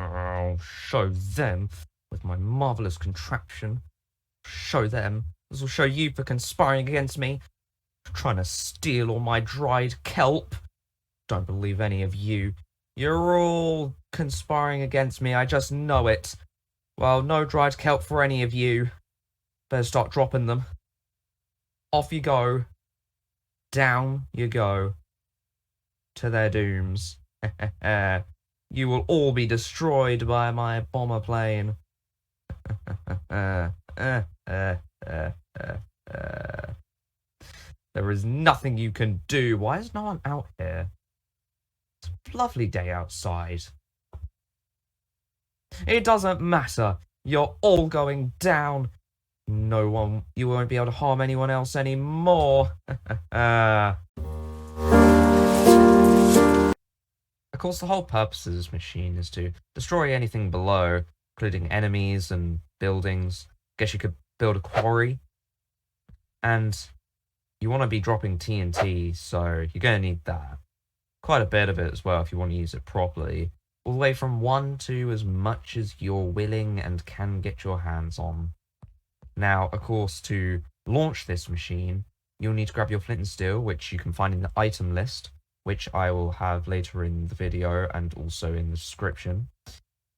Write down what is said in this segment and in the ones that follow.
I'll show them with my marvelous contraption. Show them. This will show you for conspiring against me, trying to steal all my dried kelp. Don't believe any of you. You're all conspiring against me, I just know it. Well, no dried kelp for any of you. Better start dropping them. Off you go. Down you go. To their dooms. You will all be destroyed by my bomber plane. There is nothing you can do. Why is no one out here? It's a lovely day outside. It doesn't matter. You're all going down. You won't be able to harm anyone else anymore. Of course, the whole purpose of this machine is to destroy anything below, including enemies and buildings. Guess you could build a quarry. And you want to be dropping TNT, so you're going to need that. Quite a bit of it as well if you want to use it properly. All the way from 1 to as much as you're willing and can get your hands on. Now, of course, to launch this machine, you'll need to grab your Flint and Steel, which you can find in the item list, which I will have later in the video and also in the description.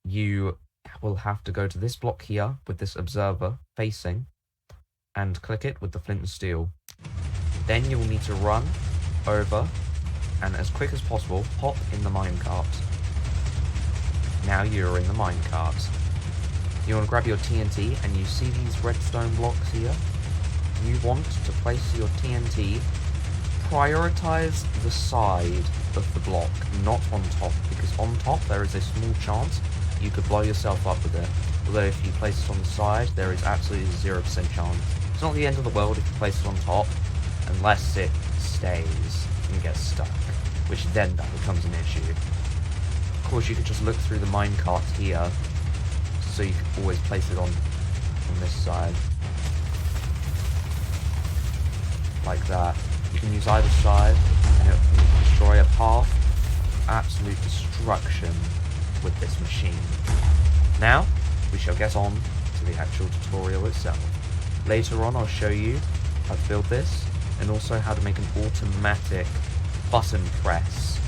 You will have to go to this block here with this observer facing and click it with the Flint and Steel. Then you'll need to run over and as quick as possible hop in the minecart. Now you're in the minecart. You want to grab your TNT and you see these redstone blocks here? You want to place your TNT, prioritize the side of the block, not on top, because on top there is a small chance you could blow yourself up with it. Although if you place it on the side, there is absolutely 0% chance. It's not the end of the world if you place it on top, unless it stays and gets stuck, which then that becomes an issue. Of course, you could just look through the minecart here, so you can always place it on this side. Like that. You can use either side, and it will destroy a path of absolute destruction with this machine. Now, we shall get on to the actual tutorial itself. Later on, I'll show you how to build this, and also how to make an automatic button press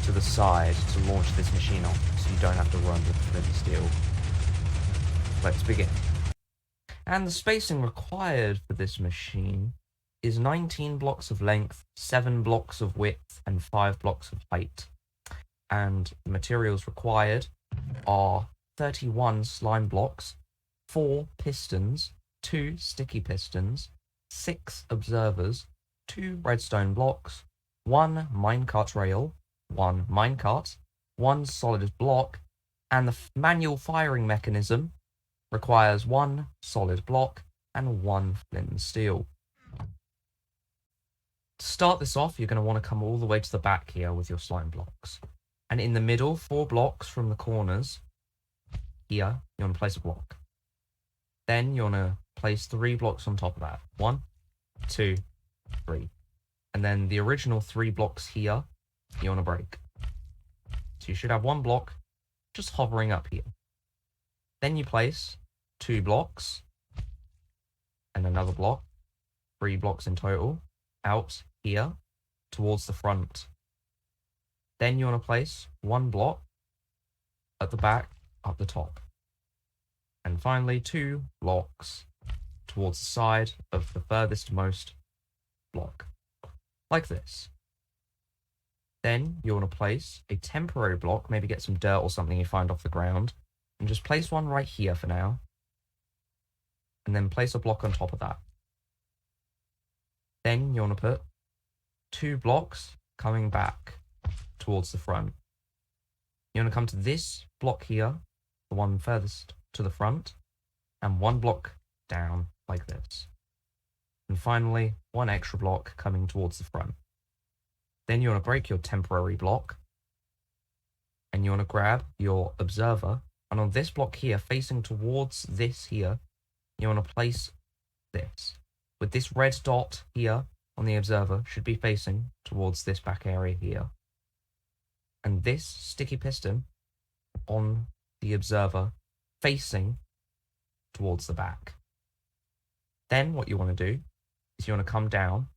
to the side to launch this machine off, so you don't have to run with Flint and Steel. Let's begin. And the spacing required for this machine is 19 blocks of length, 7 blocks of width, and 5 blocks of height. And the materials required are 31 slime blocks, 4 pistons, 2 sticky pistons, 6 observers, 2 redstone blocks, 1 minecart rail, 1 minecart, 1 solid block, and the manual firing mechanism requires 1 solid block and 1 flint and steel. To start this off, you're going to want to come all the way to the back here with your slime blocks. And in the middle, 4 blocks from the corners, here, you want to place a block. Then you want to place 3 blocks on top of that. 1, 2, 3. And then the original 3 blocks here, you want to break. So you should have 1 block just hovering up here. Then you place 2 blocks and another block, 3 blocks in total, out here towards the front. Then you want to place 1 block at the back up the top. And finally 2 blocks towards the side of the furthest most block. Like this. Then you want to place a temporary block, maybe get some dirt or something you find off the ground, and just place one right here for now. And then place a block on top of that. Then you want to put 2 blocks coming back towards the front. You want to come to this block here, the one furthest to the front, and 1 block down like this. And finally, 1 extra block coming towards the front. Then you want to break your temporary block, and you want to grab your observer, and on this block here, facing towards this here, you want to place this. With this red dot here on the observer should be facing towards this back area here. And this sticky piston on the observer facing towards the back. Then what you want to do is you want to come down,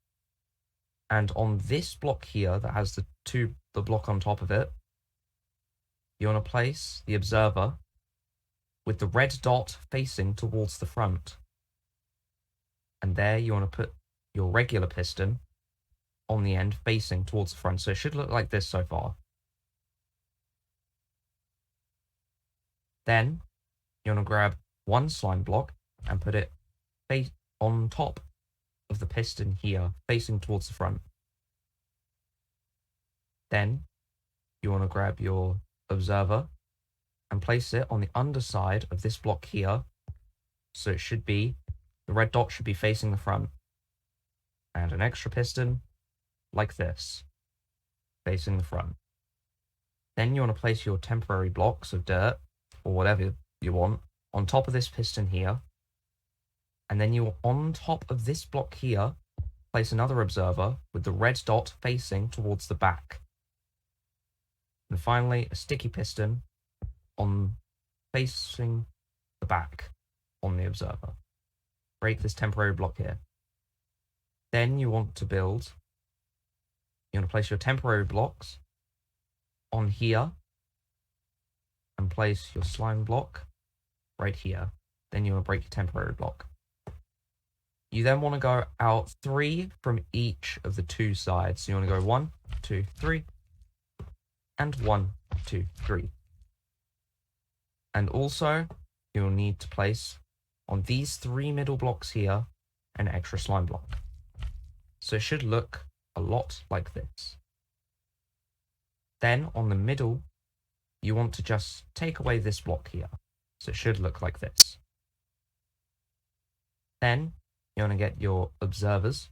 and on this block here that has the block on top of it, you want to place the observer with the red dot facing towards the front. And there you want to put your regular piston on the end facing towards the front. So it should look like this so far. Then you want to grab one slime block and put it on top of the piston here, facing towards the front. Then you want to grab your observer and place it on the underside of this block here. So it should be, the red dot should be facing the front. And an extra piston like this, facing the front. Then you want to place your temporary blocks of dirt, or whatever you want, on top of this piston here. And then you, on top of this block here, place another observer with the red dot facing towards the back. And finally, a sticky piston facing the back on the observer. Break this temporary block here. Then you want to place your temporary blocks on here and place your slime block right here. Then you want to break your temporary block. You then want to go out 3 from each of the 2 sides. So you want to go 1, 2, 3, and 1, 2, 3. And also, you'll need to place on these 3 middle blocks here an extra slime block. So it should look a lot like this. Then on the middle, you want to just take away this block here. So it should look like this. Then you want to get your observers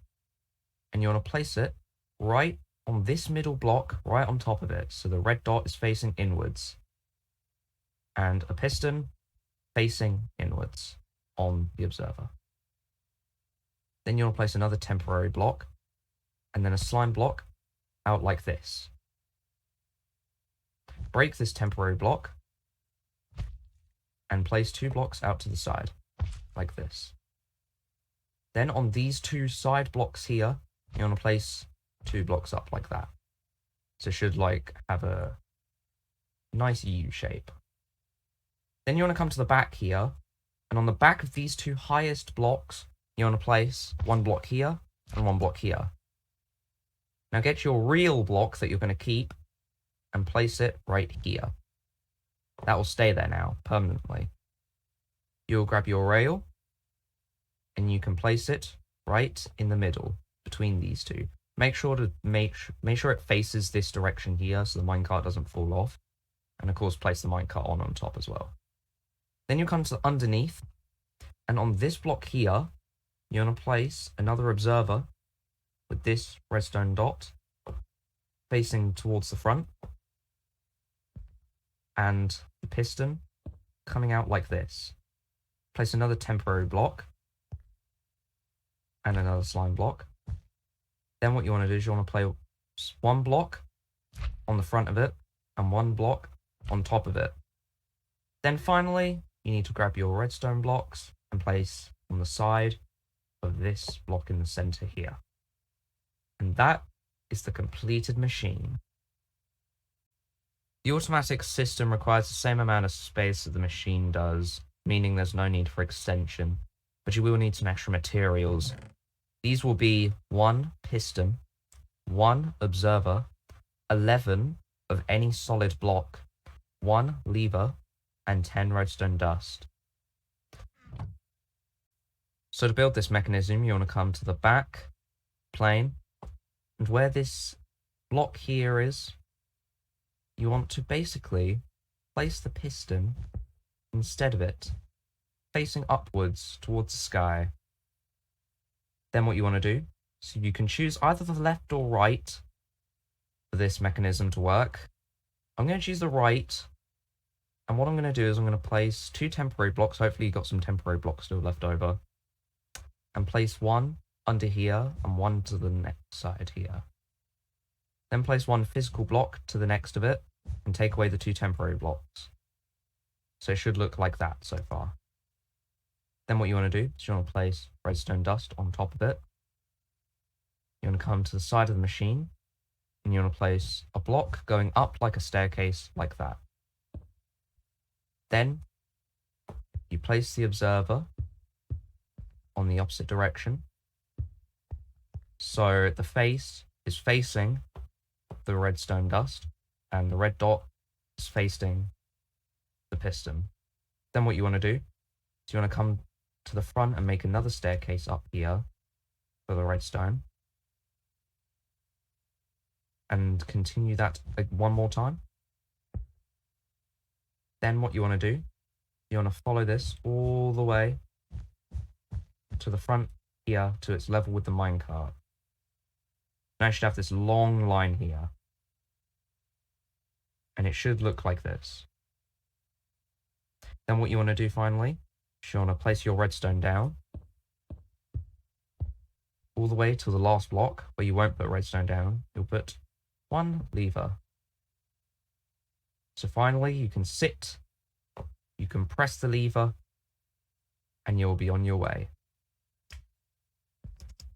and you want to place it right on this middle block, right on top of it. So the red dot is facing inwards. And a piston facing inwards on the observer. Then you want to place another temporary block and then a slime block out like this. Break this temporary block and place 2 blocks out to the side, like this. Then on these 2 side blocks here, you want to place 2 blocks up like that. So it should have a nice U shape. Then you want to come to the back here, and on the back of these 2 highest blocks, you want to place 1 block here and 1 block here. Now get your real block that you're going to keep and place it right here. That will stay there now, permanently. You'll grab your rail, and you can place it right in the middle, between these 2. Make sure it faces this direction here, so the minecart doesn't fall off. And of course, place the minecart on top as well. Then you come to underneath, and on this block here, you want to place another observer with this redstone dot facing towards the front, and the piston coming out like this. Place another temporary block and another slime block. Then what you want to do is you want to place 1 block on the front of it and 1 block on top of it. Then finally, you need to grab your redstone blocks and place on the side of this block in the center here. And that is the completed machine. The automatic system requires the same amount of space that the machine does, meaning there's no need for extension, but you will need some extra materials. These will be 1 piston, 1 observer, 11 of any solid block, 1 lever, and 10 redstone dust. So to build this mechanism, you want to come to the back plane, and where this block here is, you want to basically place the piston instead of it, facing upwards towards the sky. Then what you want to do, so you can choose either the left or right for this mechanism to work. I'm going to choose the right, and what I'm going to do is I'm going to place 2 temporary blocks, hopefully you've got some temporary blocks still left over, and place 1 under here and 1 to the next side here. Then place 1 physical block to the next of it, and take away the 2 temporary blocks. So it should look like that so far. Then what you want to do is you want to place redstone dust on top of it. You want to come to the side of the machine, and you want to place a block going up like a staircase, like that. Then you place the observer on the opposite direction. So the face is facing the redstone dust, and the red dot is facing the piston. Then what you want to do is you want to come to the front and make another staircase up here for the redstone. And continue that one more time. Then what you want to do, you want to follow this all the way to the front here to its level with the minecart. Now you should have this long line here. And it should look like this. Then what you want to do finally, is you want to place your redstone down all the way to the last block where you won't put redstone down. You'll put one lever. So finally you can sit, you can press the lever, and you'll be on your way.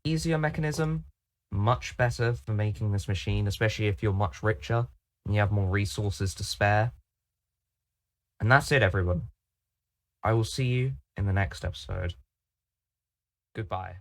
Easier mechanism, much better for making this machine, especially if you're much richer and you have more resources to spare. And that's it, everyone. I will see you in the next episode. Goodbye.